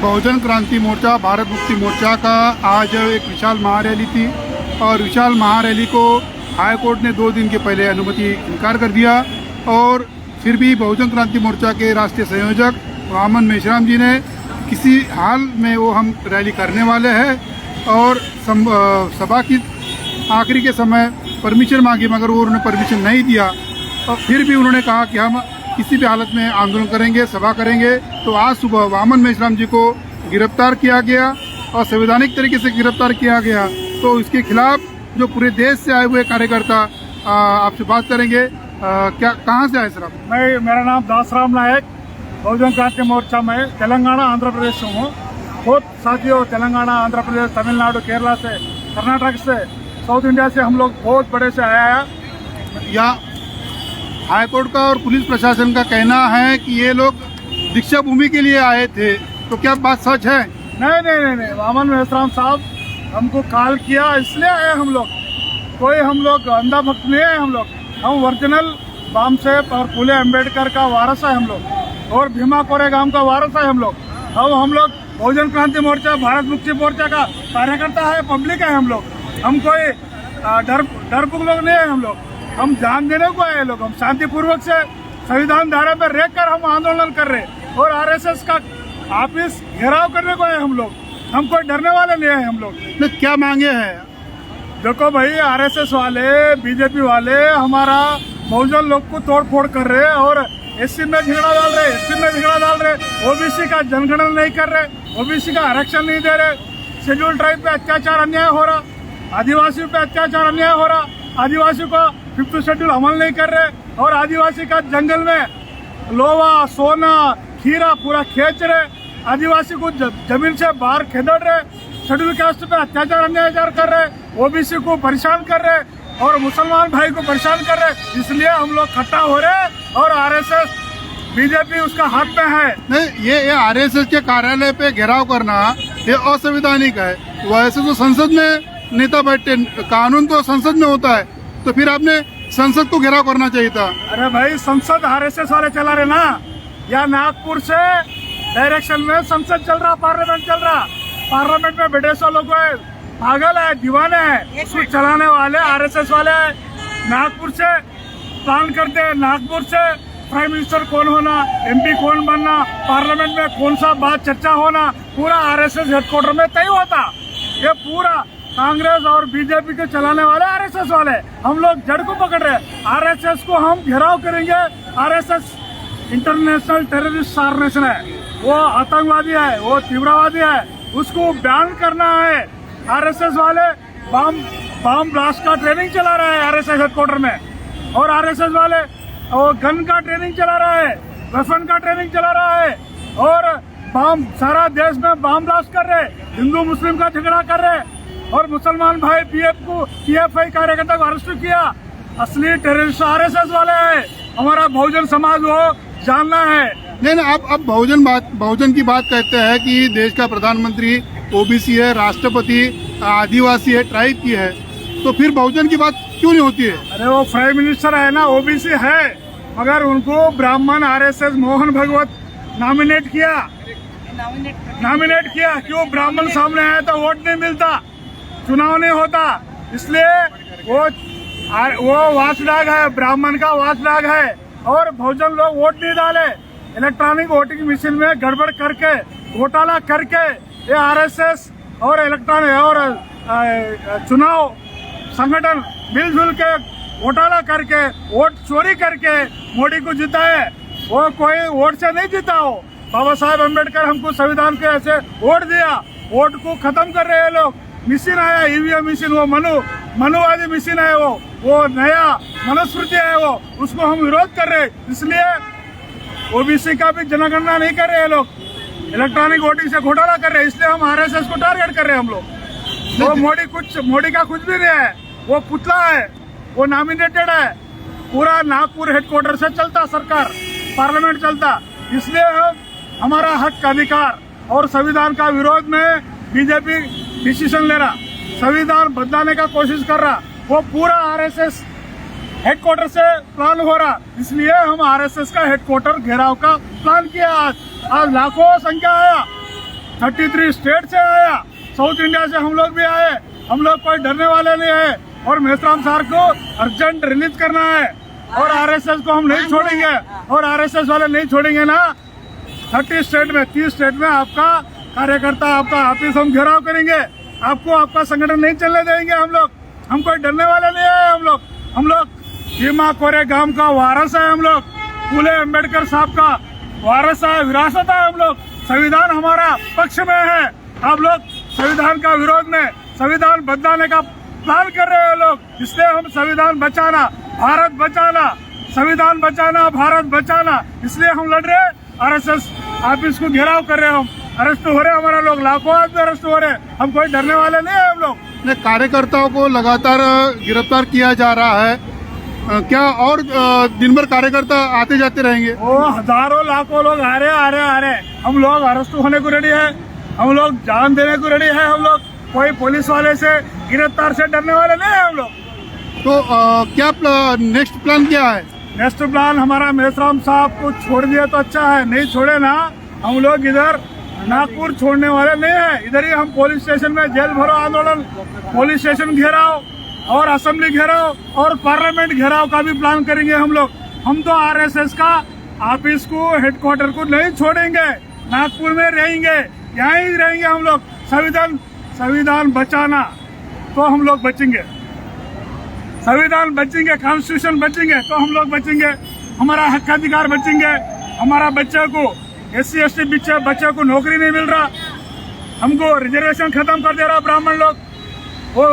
बहुजन क्रांति मोर्चा भारत मुक्ति मोर्चा का आज एक विशाल महारैली थी और विशाल महारैली को हाई कोर्ट ने 2 दिन के पहले अनुमति इनकार कर दिया और फिर भी बहुजन क्रांति मोर्चा के राष्ट्रीय संयोजक वामन मेश्राम जी ने किसी हाल में वो हम रैली करने वाले हैं और सभा की आखिरी के समय परमिशन मांगी मगर वो उन्होंने परमिशन नहीं दिया और फिर भी उन्होंने कहा कि हम किसी भी हालत में आंदोलन करेंगे, सभा करेंगे। तो आज सुबह वामन मेश्राम जी को गिरफ्तार किया गया और संवैधानिक तरीके से गिरफ्तार किया गया। तो इसके खिलाफ जो पूरे देश से आए हुए कार्यकर्ता आपसे बात करेंगे। क्या कहाँ से आए सर आप? मेरा नाम दासराम नायक, बहुजन क्रांति मोर्चा में तेलंगाना आंध्र प्रदेश से हूँ। बहुत साथियों तेलंगाना, आंध्र प्रदेश, तमिलनाडु, केरला से, कर्नाटक से, साउथ इंडिया से हम लोग बहुत बड़े से आया है। यहाँ हाईकोर्ट का और पुलिस प्रशासन का कहना है कि ये लोग दीक्षा भूमि के लिए आए थे, तो क्या बात सच है? नहीं, वामन मेश्राम साहब हमको कॉल किया इसलिए आए हम लोग। कोई हम लोग अंधा भक्त नहीं है। हम ओरिजिनल बाम साहेब और फूले अम्बेडकर का वारस है हम लोग और भीमा कोरेगांव का वारस है हम लोग। अब हम लोग बहुजन क्रांति मोर्चा भारत मुक्ति मोर्चा का कार्यकर्ता है, पब्लिक है हम लोग। हम कोई डरपुक लोग नहीं है हम जान देने को आए लोग। हम शांतिपूर्वक से संविधान धारा पर रेख कर हम आंदोलन कर रहे और आरएसएस का ऑफिस घेराव करने को आए हम लोग। हम कोई डरने वाले नहीं है हम लोग। क्या मांगे हैं? देखो भाई, आरएसएस वाले, बीजेपी वाले हमारा बहुजन लोग को तोड़ फोड़ कर रहे और एससी में झगड़ा डाल रहे, एसटी में झगड़ा डाल रहे, ओबीसी का जनगणना नहीं कर रहे, ओबीसी का आरक्षण नहीं दे रहे, शेड्यूल ट्राइब पे अत्याचार अन्याय हो रहा, आदिवासियों पे अत्याचार अन्याय हो रहा, आदिवासियों को 5th शेड्यूल अमल नहीं कर रहे और आदिवासी का जंगल में लोहा, सोना, खीरा पूरा खींच रहे, आदिवासी को जमीन से बाहर खेदड़ रहे, शेड्यूल कास्ट पे अत्याचार अन्याचार कर रहे, ओबीसी को परेशान कर रहे और मुसलमान भाई को परेशान कर रहे। इसलिए हम लोग इकट्ठा हो रहे और आरएसएस बीजेपी उसका हाथ में है। नहीं, ये आरएसएस के कार्यालय पे घेराव करना ये असंवैधानिक है। वैसे तो संसद में नेता बैठते, कानून तो संसद में होता है, तो फिर आपने संसद को घेराव करना चाहिए था। अरे भाई, संसद आरएसएस वाले चला रहे ना, या नागपुर से डायरेक्शन में संसद चल रहा, पार्लियामेंट चल रहा। पार्लियामेंट में बैठे सौ लोग पागल है, दीवाने है, उसको चलाने वाले आरएसएस वाले है। नागपुर से प्लान करते हैं, नागपुर से प्राइम मिनिस्टर कौन होना, एमपी कौन बनना, पार्लियामेंट में कौन सा बात चर्चा होना, पूरा आरएसएस हेडक्वार्टर में तय होता। ये पूरा कांग्रेस और बीजेपी के चलाने वाले आरएसएस वाले। हम लोग जड़ को पकड़ रहे। आरएसएस को हम घेराव करेंगे। आरएसएस इंटरनेशनल टेररिस्ट ऑर्गेनाइजेशन है, वो आतंकवादी है, वो तीव्रवादी है, उसको बैन करना है। आरएसएस वाले बम ब्लास्ट का ट्रेनिंग चला रहा है आरएसएस हेडक्वार्टर में और आरएसएस वाले वो गन का ट्रेनिंग चला रहा है, वेपन का ट्रेनिंग चला रहा है और बम सारा देश में बम ब्लास्ट कर रहे, हिंदू मुस्लिम का झगड़ा कर रहे और मुसलमान भाई पीएफआई कार्यकर्ता को अरेस्ट किया। असली टेररिस्ट आरएसएस वाले हैं। हमारा बहुजन समाज वो जानना है। नहीं, आप बहुजन की बात कहते हैं कि देश का प्रधानमंत्री ओबीसी है, राष्ट्रपति आदिवासी है, ट्राइब की है, तो फिर बहुजन की बात क्यों नहीं होती है? अरे वो प्राइम मिनिस्टर है ना, ओबीसी है, मगर उनको ब्राह्मण आरएसएस मोहन भगवत नॉमिनेट किया। क्यों? ब्राह्मण सामने आया तो वोट नहीं मिलता, चुनाव नहीं होता, इसलिए वो वाचडॉग है, ब्राह्मण का वाचडॉग है और बहुजन लोग वोट नहीं डाले। इलेक्ट्रॉनिक वोटिंग मशीन में गड़बड़ करके, घोटाला करके ये आरएसएस और इलेक्ट्रॉनिक और चुनाव संगठन मिलजुल के घोटाला करके, वोट चोरी करके मोदी को जीता है। वो कोई वोट से नहीं जीता हो। बाबा साहेब अम्बेडकर हमको संविधान के ऐसे वोट दिया, वोट को खत्म कर रहे हैं लोग। मशीन आया, ईवीएम मशीन, वो मनुवादी मशीन है, वो नया मनुस्मृति है, वो उसको हम विरोध कर रहे हैं। इसलिए ओबीसी का भी जनगणना नहीं कर रहे हैं लोग, इलेक्ट्रॉनिक वोटिंग से घोटाला कर रहे हैं। इसलिए हम आरएसएस को टारगेट कर रहे हैं हम लोग। वो मोदी का कुछ भी नहीं है, वो पुतला है, वो नॉमिनेटेड है। पूरा नागपुर हेडक्वार्टर से चलता सरकार, पार्लियामेंट चलता। इसलिए हमारा हक अधिकार और संविधान का विरोध में बीजेपी डिसीजन ले रहा, संविधान बदलाने का कोशिश कर रहा, वो पूरा आरएसएस हेडक्वार्टर से प्लान हो रहा। इसलिए हम आरएसएस का हेडक्वार्टर घेराव का प्लान किया। आज लाखों संख्या आया, 33 स्टेट से आया, साउथ इंडिया से हम लोग भी आए। हम लोग कोई डरने वाले नहीं है और मेश्राम सर को अर्जेंट रिलीज करना है और आरएसएस को हम नहीं छोड़ेंगे और आरएसएस वाले नहीं छोड़ेंगे ना। 30 स्टेट में 30 स्टेट में आपका कार्यकर्ता, आपका ऑफिस हम घेराव करेंगे, आपको आपका संगठन नहीं चलने देंगे। हम कोई डरने वाले नहीं है। हम लोग भीमा कोरे गांव का वारस है। हम लोग फूले अम्बेडकर साहब का वारस है, विरासत है। हम लोग संविधान हमारा पक्ष में है। आप लोग संविधान का विरोध में संविधान बदलाने का प्लान कर रहे हैं लोग। इसलिए हम संविधान बचाना, भारत बचाना, संविधान बचाना, भारत बचाना, इसलिए हम लड़ रहे हैं। आरएसएस ऑफिस को घेराव कर रहे हैं। हम अरेस्ट हो रहे हैं, हमारा लोग लाखों आदमी अरेस्ट हो रहे हैं। हम कोई डरने वाले नहीं है। हम लोग कार्यकर्ताओं को लगातार गिरफ्तार किया जा रहा है। क्या और दिन भर कार्यकर्ता आते जाते रहेंगे? वो हजारों लाखों लोग आ रहे। हम लोग अरेस्ट होने को रेडी है, हम लोग जान देने को रेडी है। हम लोग कोई पुलिस वाले से गिरफ्तार से डरने वाले नहीं है। हम लोग तो क्या नेक्स्ट प्लान क्या है? नेक्स्ट प्लान हमारा मेश्राम साहब को छोड़ दिया तो अच्छा है, नहीं छोड़े ना हम लोग इधर नागपुर छोड़ने वाले नहीं है। इधर ही हम पुलिस स्टेशन में जेल भरो आंदोलन, पुलिस स्टेशन घेराव और असेंबली घेराव और पार्लियामेंट घेराव का भी प्लान करेंगे हम लोग। हम तो आरएसएस का ऑफिस को, हेडक्वार्टर को नहीं छोड़ेंगे, नागपुर में रहेंगे, यहाँ ही रहेंगे हम लोग। संविधान बचाना तो हम लोग बचेंगे, संविधान बचेंगे, कॉन्स्टिट्यूशन बचेंगे तो हम लोग बचेंगे, हमारा हक अधिकार बचेंगे। हमारा बच्चे को SC ST बच्चे को नौकरी नहीं मिल रहा, हमको रिजर्वेशन खत्म कर दे रहा ब्राह्मण लोग। वो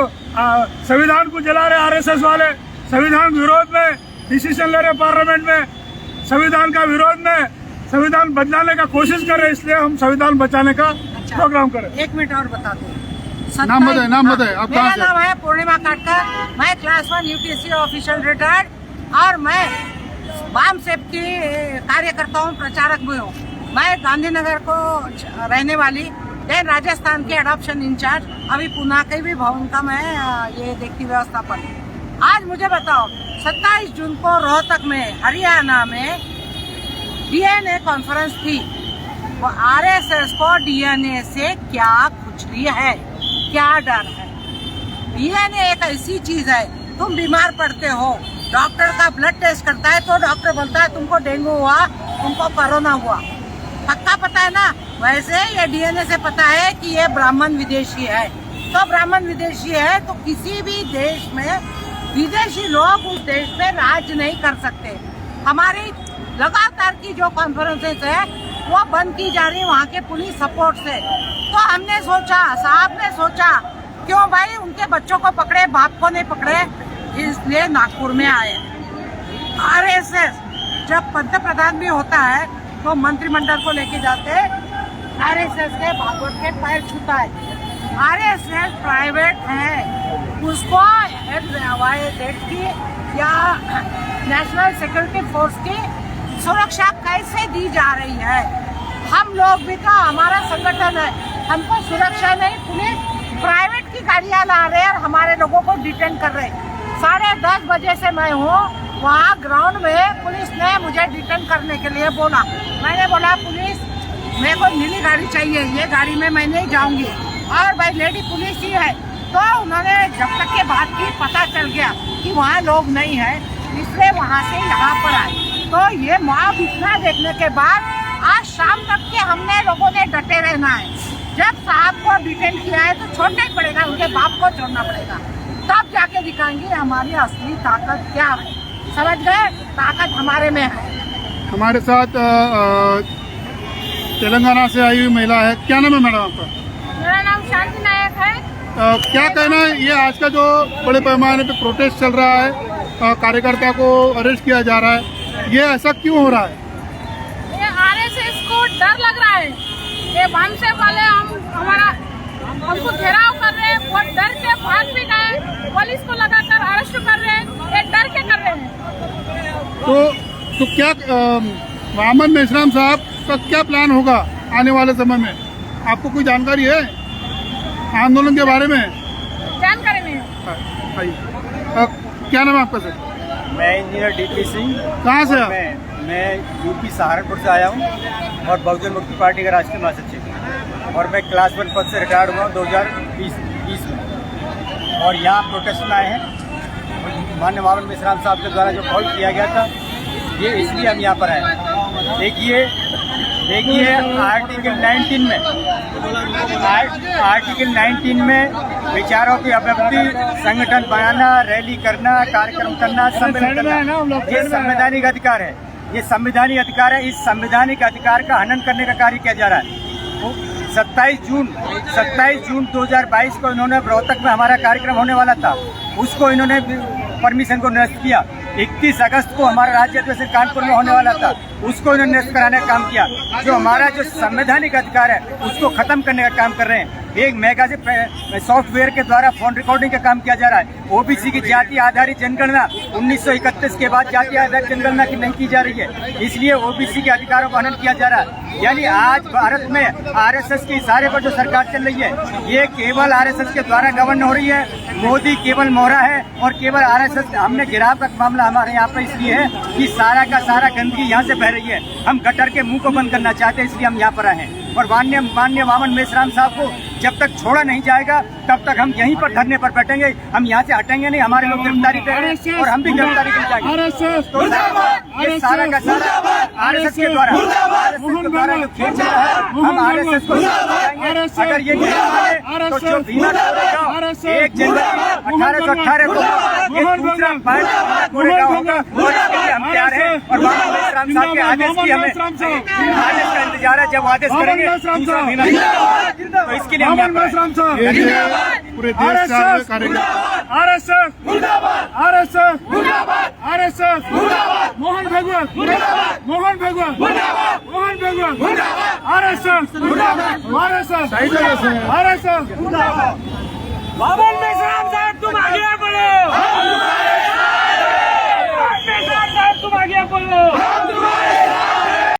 संविधान को जला रहे आरएसएस वाले, संविधान विरोध में डिसीजन ले रहे पार्लियामेंट में, संविधान का विरोध में संविधान बदलाने का कोशिश कर रहे। इसलिए हम संविधान बचाने का प्रोग्राम करें। 1 मिनट और बता दो। नाम बताए आप कहाँ से? मेरा नाम है पूर्णिमा काटकर, मैं क्लास 1 UPSC ऑफिशियल रिटायर्ड और मैं वाम सेप की कार्यकर्ता हूँ, प्रचारक भी हूँ। मैं गांधीनगर को रहने वाली, देन राजस्थान के एडॉप्शन इंचार्ज, अभी पुणे के भी भवन का मैं ये देखती व्यवस्थापन। आज मुझे बताओ, 27 जून को रोहतक में, हरियाणा में DNA कॉन्फ्रेंस थी। वो आरएसएस को DNA से क्या खुजली है, क्या डर है? DNA एक ऐसी चीज है, तुम बीमार पड़ते हो, डॉक्टर का ब्लड टेस्ट करता है तो डॉक्टर बोलता है तुमको डेंगू हुआ, तुमको कोरोना हुआ, पक्का पता है ना। वैसे ये DNA से पता है कि ये ब्राह्मण विदेशी है। तो ब्राह्मण विदेशी है तो किसी भी देश में विदेशी लोग उस देश में राज नहीं कर सकते। हमारी लगातार की जो कॉन्फ्रेंसेस है वो बंद की जा रही वहाँ के पुलिस सपोर्ट से। तो हमने सोचा, साहब ने सोचा, क्यों भाई उनके बच्चों को पकड़े, बाप को नहीं पकड़े, इसलिए नागपुर में आए। आरएसएस जब पंत प्रधान भी होता है तो मंत्रिमंडल को लेके जाते, आरएसएस के भागवत के पैर छूता है। आरएसएस प्राइवेट है, उसको जेट की या नेशनल सिक्योरिटी फोर्स की सुरक्षा कैसे दी जा रही है? हम लोग भी तो, हमारा संगठन है, हमको सुरक्षा नहीं, पुलिस प्राइवेट की गाड़ियां ला रहे हैं और हमारे लोगों को डिटेन कर रहे हैं। 10:30 बजे से मैं हूँ वहाँ ग्राउंड में, पुलिस ने मुझे डिटेन करने के लिए बोला। मैंने बोला पुलिस मेरे को नीली गाड़ी चाहिए, ये गाड़ी में मैं नहीं जाऊंगी, और भाई लेडी पुलिस ही है। तो उन्होंने जब तक के बाद की पता चल गया कि वहाँ लोग नहीं है, इसलिए वहाँ से यहाँ पर आए। तो ये मॉब इतना देखने के बाद आज शाम तक के हमने लोगों ने डटे रहना है। जब साहब को डिटेन किया है तो छोड़ना ही पड़ेगा, उनके बाप को छोड़ना पड़ेगा, तब जाके दिखाएंगे हमारी असली ताकत क्या है। समझ गए? ताकत हमारे में है। हमारे साथ तेलंगाना से आई हुई महिला है। क्या नाम है मैडम आपका? मेरा नाम शांति नायक है। क्या कहना है, ये आज का जो बड़े पैमाने पे प्रोटेस्ट चल रहा है, कार्यकर्ता को अरेस्ट किया जा रहा है, ये ऐसा क्यों हो रहा है? ये आरएसएस को डर लग रहा है। ये वामसे वाले हमको घेराव कर रहे हैं, वो डर के भाग भी गए, पुलिस को लगाकर अरेस्ट कर रहे हैं। ये डर के कर रहे हैं। तो क्या वामन मेश्राम साहब का क्या प्लान होगा आने वाले समय में? आपको कोई जानकारी है आंदोलन के बारे में? जानकारी नहीं है। क्या नाम है आपका सर? मैं इंजीनियर DP सिंह। कहाँ से आप? मैं UP सहारनपुर से आया हूँ और बहुजन मुक्ति पार्टी का राष्ट्रीय महासचिव। और मैं क्लास 1 पद से रिटायर्ड हुआ 2020 में। और यहाँ प्रोटेस्ट में आए हैं माननीय वामन मेश्राम साहब के द्वारा जो कॉल किया गया था, ये इसलिए हम यहाँ पर आए। देखिए आर्टिकल 19 में विचारों की अभिव्यक्ति, संगठन बनाना, रैली करना, कार्यक्रम करना, सम्मेलन करना, ये संवैधानिक अधिकार है। ये संवैधानिक अधिकार है। इस संवैधानिक अधिकार का हनन करने का कार्य किया जा रहा है। 27 जून 2022 को इन्होंने रोहतक में हमारा कार्यक्रम होने वाला था, उसको इन्होंने परमिशन को निरस्त किया। 31 अगस्त को हमारा राज्य अधिवेशन कानपुर में होने वाला था, उसको इन्होंने निरस्त कराने का काम किया। जो हमारा जो संवैधानिक अधिकार है उसको खत्म करने का काम कर रहे हैं। एक मैगजीन सॉफ्टवेयर के द्वारा फोन रिकॉर्डिंग का काम किया जा रहा है। ओबीसी की जाति आधारित जनगणना 1931 के बाद जाति आधारित जनगणना की नहीं की जा रही है, इसलिए ओबीसी के अधिकारों का हनन किया जा रहा है। यानी आज भारत में आरएसएस के इशारे पर जो सरकार चल रही है, ये केवल आरएसएस के द्वारा गवर्न हो रही है। मोदी केवल मोहरा है और केवल आरएसएस। हमने गिराव का मामला हमारे यहाँ पर इसलिए है कि सारा का सारा गंदगी यहाँ से बह रही है। हम गटर के मुंह को बंद करना चाहते हैं, इसलिए हम यहाँ पर आए हैं। और माननीय वामन मेश्राम साहब को जब तक छोड़ा नहीं जाएगा तब तक हम यहीं पर धरने पर बैठेंगे। हम यहाँ से हटेंगे नहीं। हमारे लोग गिरफ्तारी पे हैं और हम भी गिरफ्तारी कर जाएंगे। तो ये सारा का सारा आरएसएस के द्वारा जो खेल चल रहा है, हम आरएसएस को अगर ये नहीं माने तो जो बीमा 1 जनवरी 1818 को ये दूसरा बोलेगा होगा, और इसके लिए हम तैयार हैं। और वामन मेश्राम साहब के आदेश की हमें आदेश का इंतजार है। जब आदेश करेंगे दूसरा महीना, तो इसके लिए पूरे देश का कार्यक्रम आरएसएस मोहन भगवत आरएसएस